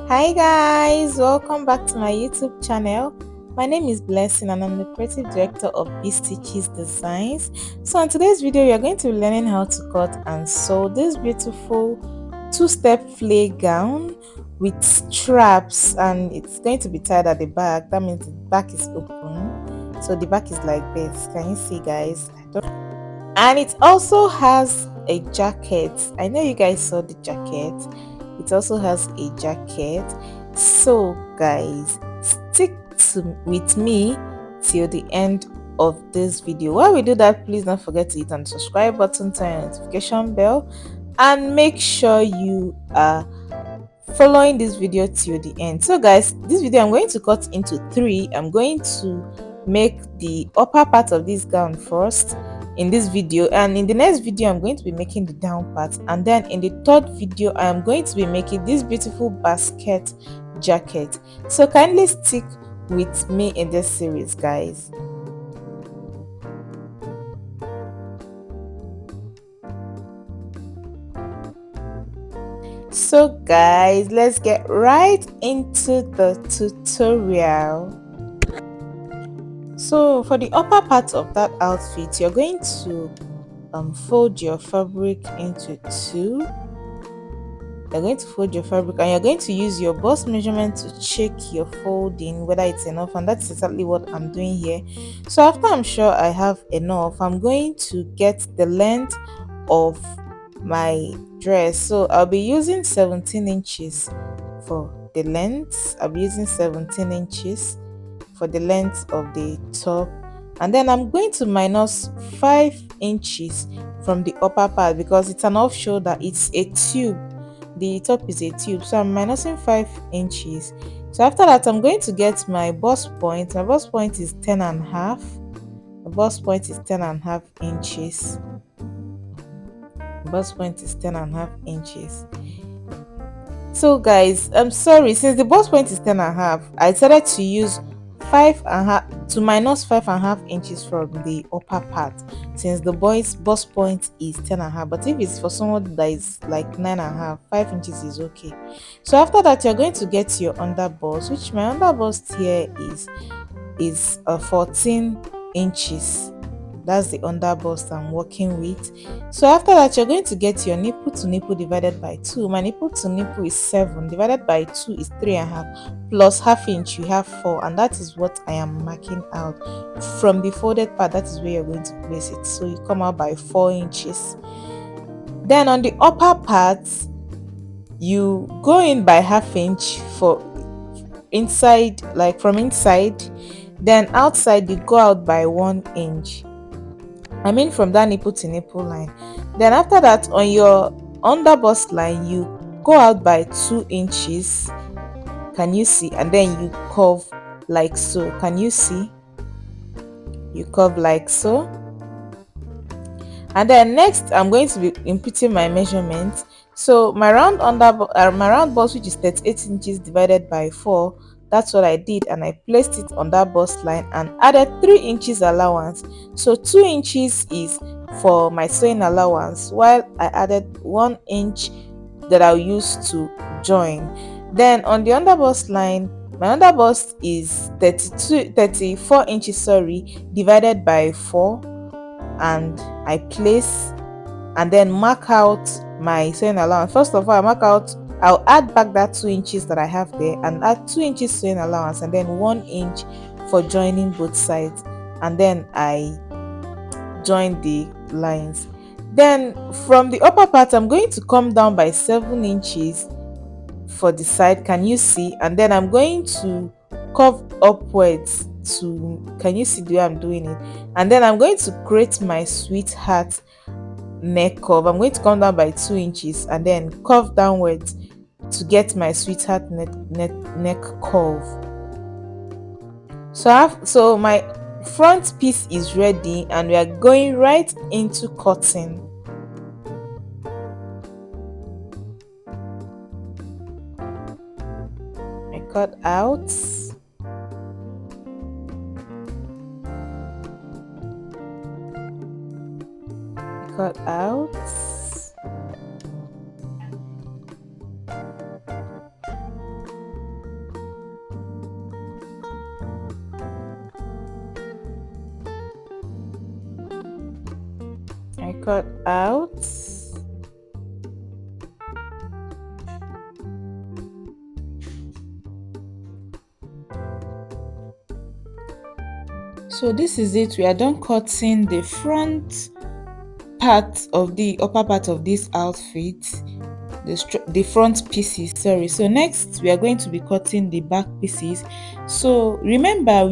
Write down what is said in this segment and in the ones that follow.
Hi guys, welcome back to my YouTube channel. My name is Blessing and I'm the creative director of Bstitches Designs. So in today's video, we are going to be learning how to cut and sew this beautiful two-step flay gown with straps, and it's going to be tied at the back. That means the back is open. So the back is like this. Can you see, guys? And it also has a jacket. I know you guys saw the jacket. It also has a jacket. So guys, with me till the end of this video. While we do that, please don't forget to hit on the subscribe button, turn on the notification bell, and make sure you are following this video till the end. So guys, this video I'm going to cut into three. I'm going to make the upper part of this gown first in this video, and in the next video I'm going to be making the down part, and then in the third video I am going to be making this beautiful basket jacket. So kindly stick with me in this series, guys. So guys, let's get right into the tutorial. So for the upper part of that outfit, you're going to fold your fabric into two. You're going to fold your fabric and you're going to use your bust measurement to check your folding, whether it's enough, and that's exactly what I'm doing here. So after I'm sure I have enough, I'm going to get the length of my dress. So I'll be using 17 inches for the length. I'll be using 17 inches for the length of the top, and then I'm going to minus 5 inches from the upper part because it's an off shoulder. It's a tube. The top is a tube, so I'm minusing 5 inches. So after that, I'm going to get my bust point. My bust point is 10 and a half. The bust point is 10 and a half inches. Bust point is 10 and a half inches. So guys, I'm sorry, since the bust point is 10 and a half, I decided to use 5.5 to minus 5.5 inches from the upper part, since the boy's bust point is 10 and a half. But if it's for someone that is like 9.5, 5 inches is okay. So after that, you're going to get your under bust, which my under bust here is 14 inches. That's the under bust I'm working with. So after that, you're going to get your nipple to nipple divided by 2. My nipple to nipple is 7, divided by 2 is 3.5, plus half inch, you have 4, and that is what I am marking out. From the folded part, that is where you're going to place it. So you come out by 4 inches. Then on the upper part, you go in by half inch for inside, like from inside. Then outside, you go out by 1 inch. I mean from that nipple to nipple line. Then after that, on your under bust line, you go out by 2 inches. Can you see? And then you curve like so. Can you see? You curve like so. And then next, I'm going to be inputting my measurements. So my round bust, which is 38 inches divided by 4, that's what I did, and I placed it on that bust line and added 3 inches allowance. So 2 inches is for my sewing allowance, while I added 1 inch that I'll use to join. Then on the under bust line, my under bust is 34 inches, divided by 4, and I place and then mark out my sewing allowance. First of all, I'll add back that 2 inches that I have there and add 2 inches sewing allowance, and then 1 inch for joining both sides, and then I join the lines. Then from the upper part, I'm going to come down by 7 inches for the side. Can you see? And then I'm going to curve upwards to, can you see the way I'm doing it? And then I'm going to create my sweetheart neck curve. I'm going to come down by 2 inches and then curve downwards to get my sweetheart neck curve. So my front piece is ready, and we are going right into cutting. I cut out. Cut out. cut out. So this is it. We are done cutting the front part of the upper part of this outfit, the front pieces, sorry. So next we are going to be cutting the back pieces. So remember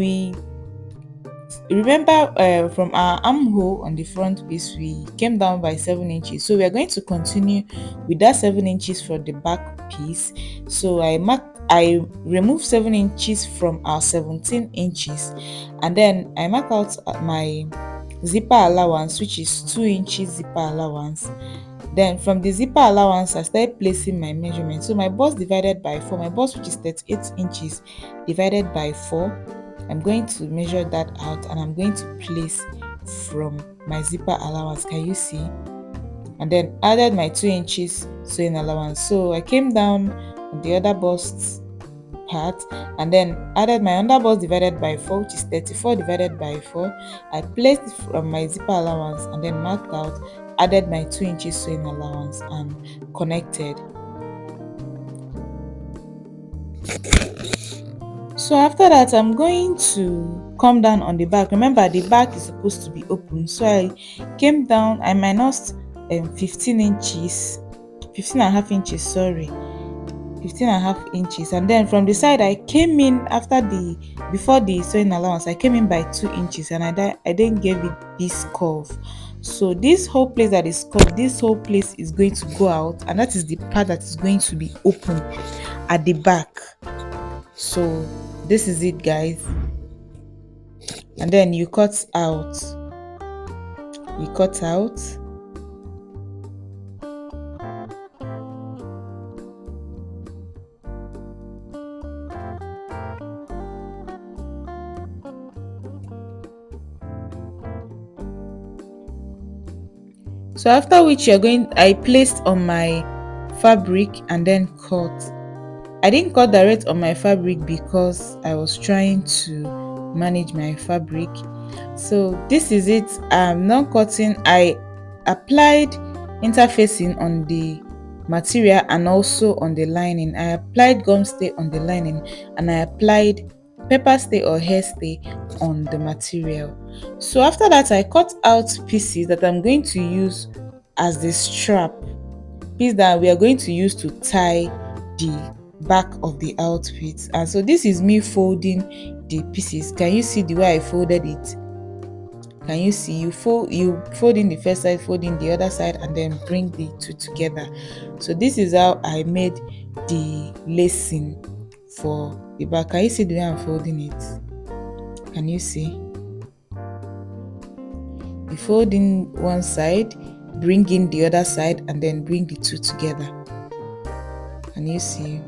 from our armhole on the front piece we came down by 7 inches, so we are going to continue with that 7 inches for the back piece. So I remove 7 inches from our 17 inches, and then I mark out my zipper allowance, which is 2 inches zipper allowance. Then from the zipper allowance I started placing my measurement. So my bust divided by 4, my bust, which is 38 inches, divided by 4, I'm going to measure that out and I'm going to place from my zipper allowance. Can you see? And then added my 2 inches sewing allowance. So I came down on the other bust part and then added my under bust divided by 4, which is 34 divided by 4. I placed it from my zipper allowance and then marked out, added my 2 inches sewing allowance and connected. So after that I'm going to come down on the back. Remember the back is supposed to be open, so I came down, I minused 15 inches, 15 and a half inches, sorry, 15 and a half inches, and then from the side I came in before the sewing allowance I came in by 2 inches, and I then gave it this curve. So this whole place that is curved, this whole place is going to go out, and that is the part that is going to be open at the back. So this is it, guys. And then you cut out. So after which I placed on my fabric and then cut. I didn't cut direct on my fabric because I was trying to manage my fabric. So this is it. I'm not cutting. I applied interfacing on the material and also on the lining. I applied gum stay on the lining and I applied pepper stay or hair stay on the material. So after that I cut out pieces that I'm going to use as the strap, piece that we are going to use to tie the back of the outfit. And so this is me folding the pieces. Can you see the way I folded it? Can you see? You fold in the first side, fold in the other side, and then bring the two together. So this is how I made the lacing for the back. Can you see the way I'm folding it? Can you see? You fold in one side, bring in the other side, and then bring the two together. Can you see?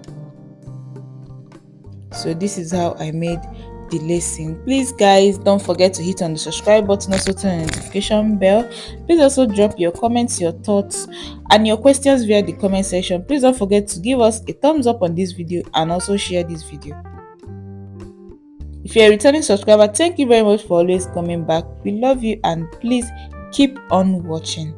So this is how I made the lacing. Please guys, don't forget to hit on the subscribe button, also turn on the notification bell. Please also drop your comments, your thoughts and your questions via the comment section. Please don't forget to give us a thumbs up on this video and also share this video. If you're a returning subscriber, thank you very much for always coming back. We love you and please keep on watching.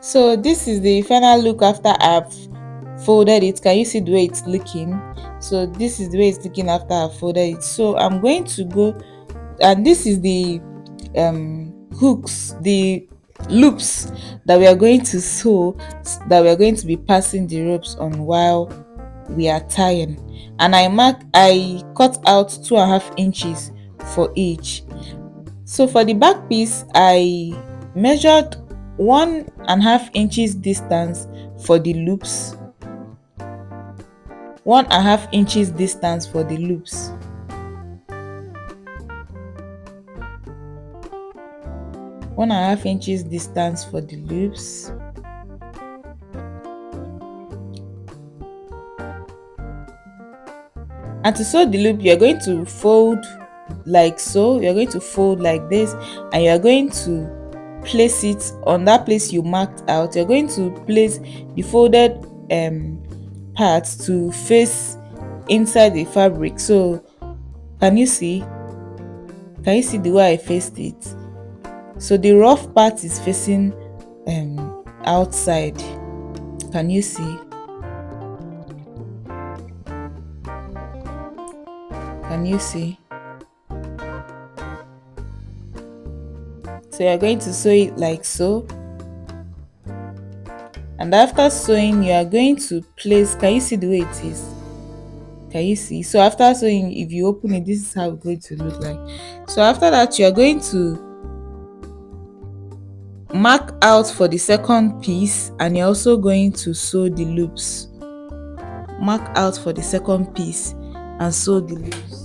So this is the final look after I've folded it. Can you see the way it's looking? So this is the way it's looking after I've folded it. So I'm going to go, and this is the hooks, the loops that we are going to sew, that we are going to be passing the ropes on while we are tying. And I cut out 2.5 inches for each. So for the back piece I measured 1.5 inches distance for the loops, 1.5 inches distance for the loops, 1.5 inches distance for the loops. And to sew the loop, you're going to fold like so. You're going to fold like this, and you're going to place it on that place you marked out. You're going to place the folded parts to face inside the fabric. So can you see? Can you see the way I faced it? So the rough part is facing outside. Can you see? Can you see? So you're going to sew it like so, and after sewing you are going to place, can you see the way it is? Can you see? So after sewing, if you open it, this is how it's going to look like. So after that, you are going to mark out for the second piece, and you're also going to sew the loops. Mark out for the second piece and sew the loops.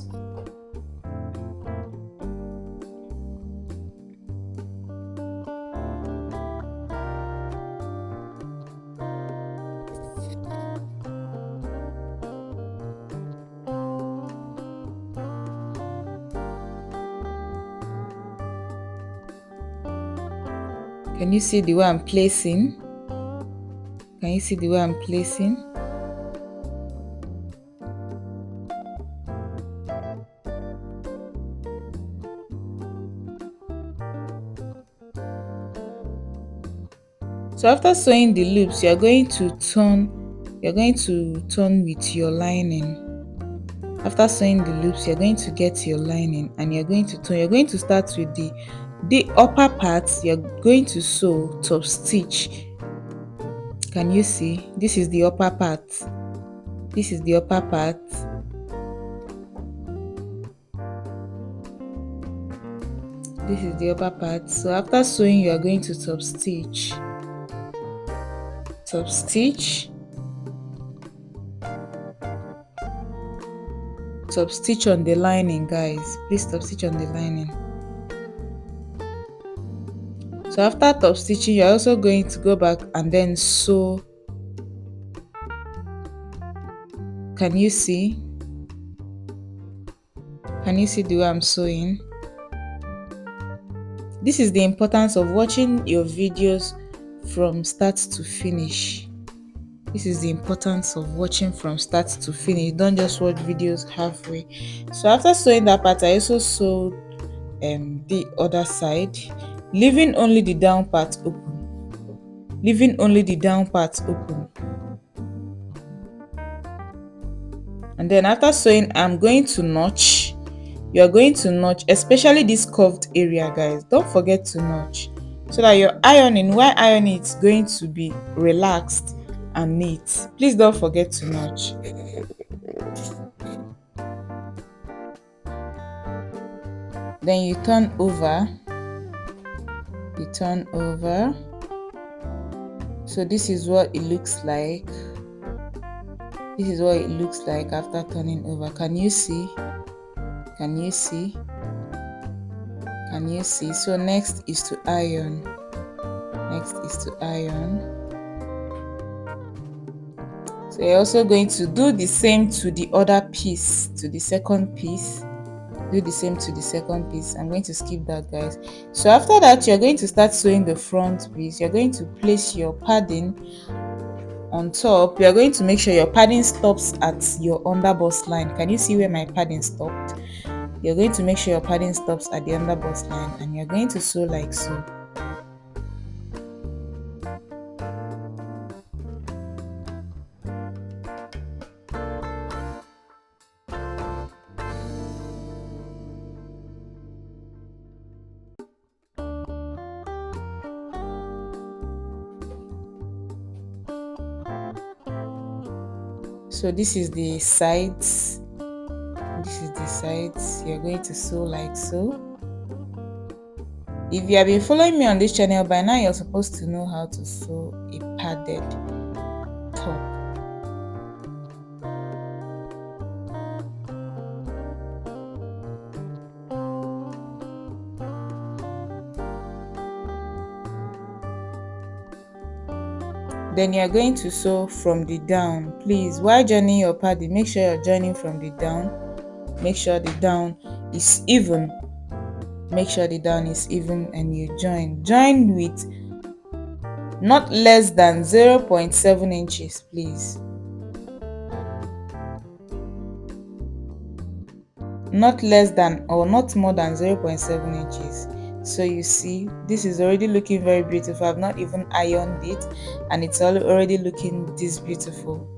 Can you see the way I'm placing? Can you see the way I'm placing? So after sewing the loops, you're going to turn with your lining. After sewing the loops, you're going to get your lining and you're going to turn. You're going to start with the upper part. You're going to sew top stitch. Can you see? This is the upper part. This is the upper part. This is the upper part. So after sewing, you are going to top stitch. Top stitch. Top stitch on the lining, guys. Please top stitch on the lining. So after top stitching, you're also going to go back and then sew. Can you see? Can you see the way I'm sewing? This is the importance of watching your videos from start to finish. This is the importance of watching from start to finish. Don't just watch videos halfway. So after sewing that part, I also sewed the other side, leaving only the down part open. Leaving only the down part open. And then after sewing, I'm going to notch. You're going to notch, especially this curved area, guys. Don't forget to notch so that your ironing, while ironing, it's going to be relaxed and neat. Please don't forget to notch. Then you turn over. You turn over. So this is what it looks like. This is what it looks like after turning over. Can you see? Can you see? Can you see? So next is to iron. Next is to iron. So you're also going to do the same to the other piece, to the second piece. Do the same to the second piece. I'm going to skip that, guys. So after that, you're going to start sewing the front piece. You're going to place your padding on top. You're going to make sure your padding stops at your underbust line. Can you see where my padding stopped? You're going to make sure your padding stops at the underbust line, and you're going to sew like so. So this is the sides. This is the sides. You're going to sew like so. If you have been following me on this channel by now, you're supposed to know how to sew a padded top. Then you're going to sew from the down. Please, while joining your padding, make sure you're joining from the down. Make sure the down is even. Make sure the down is even, and you join with not less than 0.7 inches, please. not less than or not more than 0.7 inches. So you see, this is already looking very beautiful. I've not even ironed it, and it's already looking this beautiful.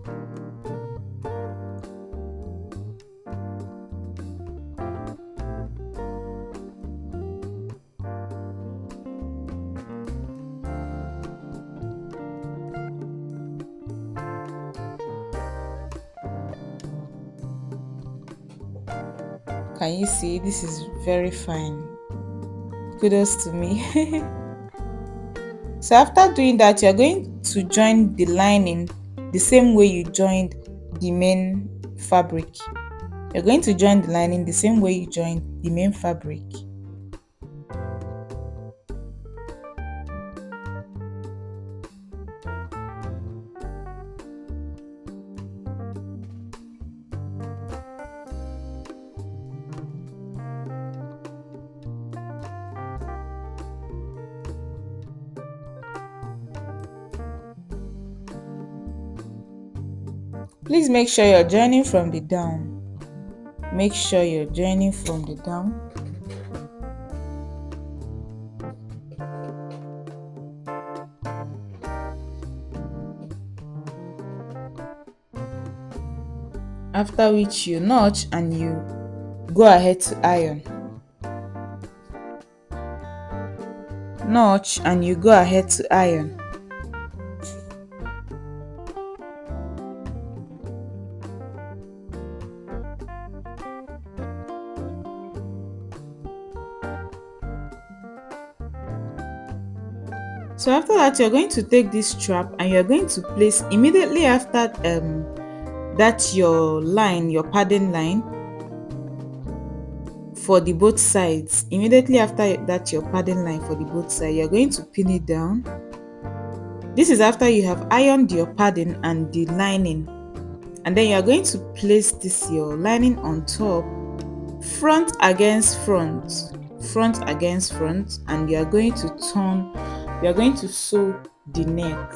Can you see? This is very fine. Kudos to me. So after doing that, you're going to join the lining the same way you joined the main fabric. You're going to join the lining the same way you joined the main fabric. Please make sure you're joining from the down. Make sure you're joining from the down. After which you notch and you go ahead to iron. Notch and you go ahead to iron. So after that, you're going to take this strap and you're going to place immediately after that's your line, your padding line for the both sides. Immediately after that, your padding line for the both sides, you're going to pin it down. This is after you have ironed your padding and the lining, and then you're going to place this your lining on top, front against front, front against front, and you're going to turn. You're going to sew the neck.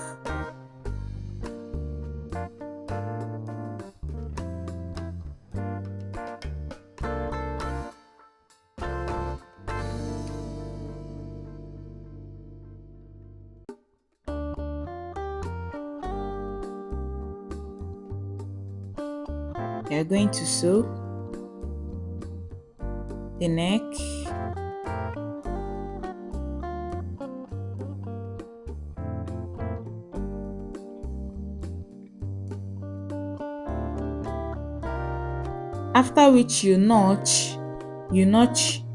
You're going to sew the neck. After which you notch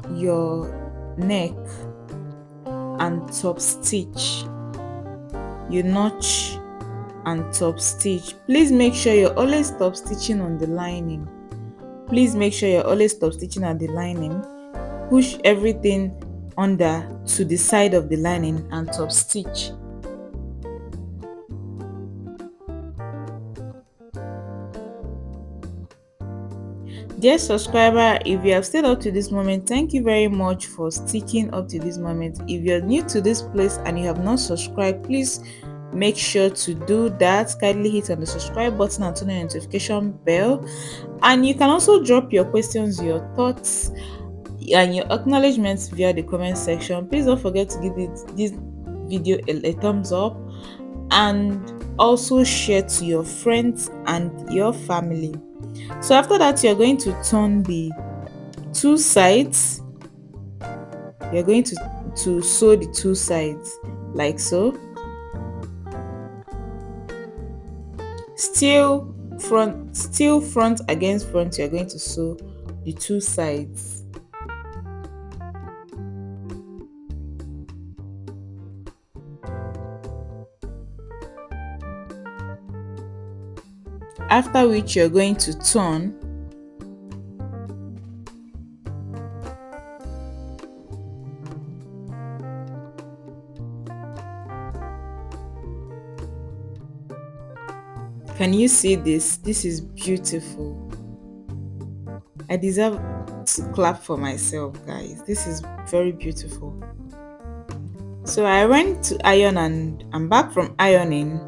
your neck and top stitch. You notch and top stitch. Please make sure you're always top stitching on the lining. Please make sure you're always top stitching at the lining. Push everything under to the side of the lining and top stitch. Dear subscriber, if you have stayed up to this moment, thank you very much for sticking up to this moment. If you're new to this place and you have not subscribed, please make sure to do that. Kindly hit on the subscribe button and turn on the notification bell. And you can also drop your questions, your thoughts, and your acknowledgements via the comment section. Please don't forget to give this video a thumbs up and also share to your friends and your family. So after that, you're going to turn the two sides. You're going to sew the two sides like so. Still front against front, you're going to sew the two sides. After which you're going to turn. Can you see this? This is beautiful. I deserve to clap for myself, guys. This is very beautiful. So I went to iron and I'm back from ironing.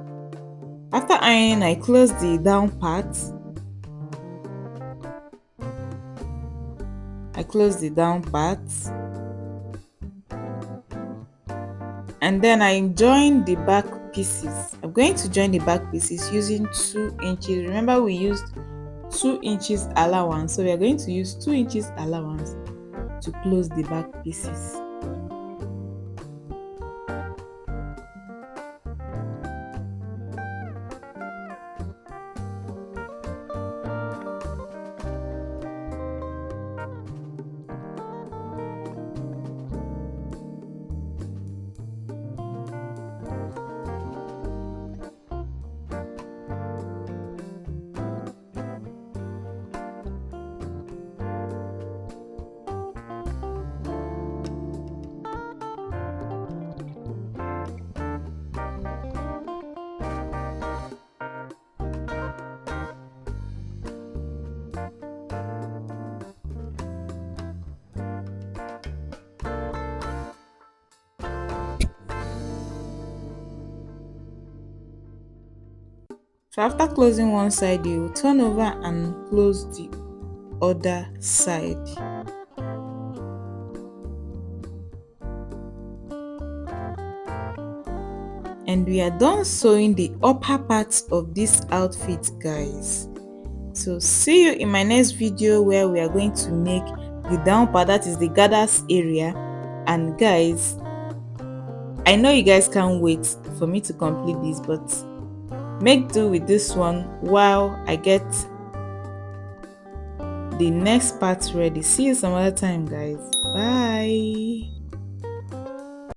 After ironing, I closed the down part. I close the down part, and then I join the back pieces. I'm going to join the back pieces using 2 inches. Remember, we used 2 inches allowance, so we are going to use 2 inches allowance to close the back pieces. So after closing one side, you turn over and close the other side. And we are done sewing the upper parts of this outfit, guys. So see you in my next video, where we are going to make the down part, that is the gathers area. And guys, I know you guys can't wait for me to complete this, but make do with this one while I get the next part ready. See you some other time, guys. Bye.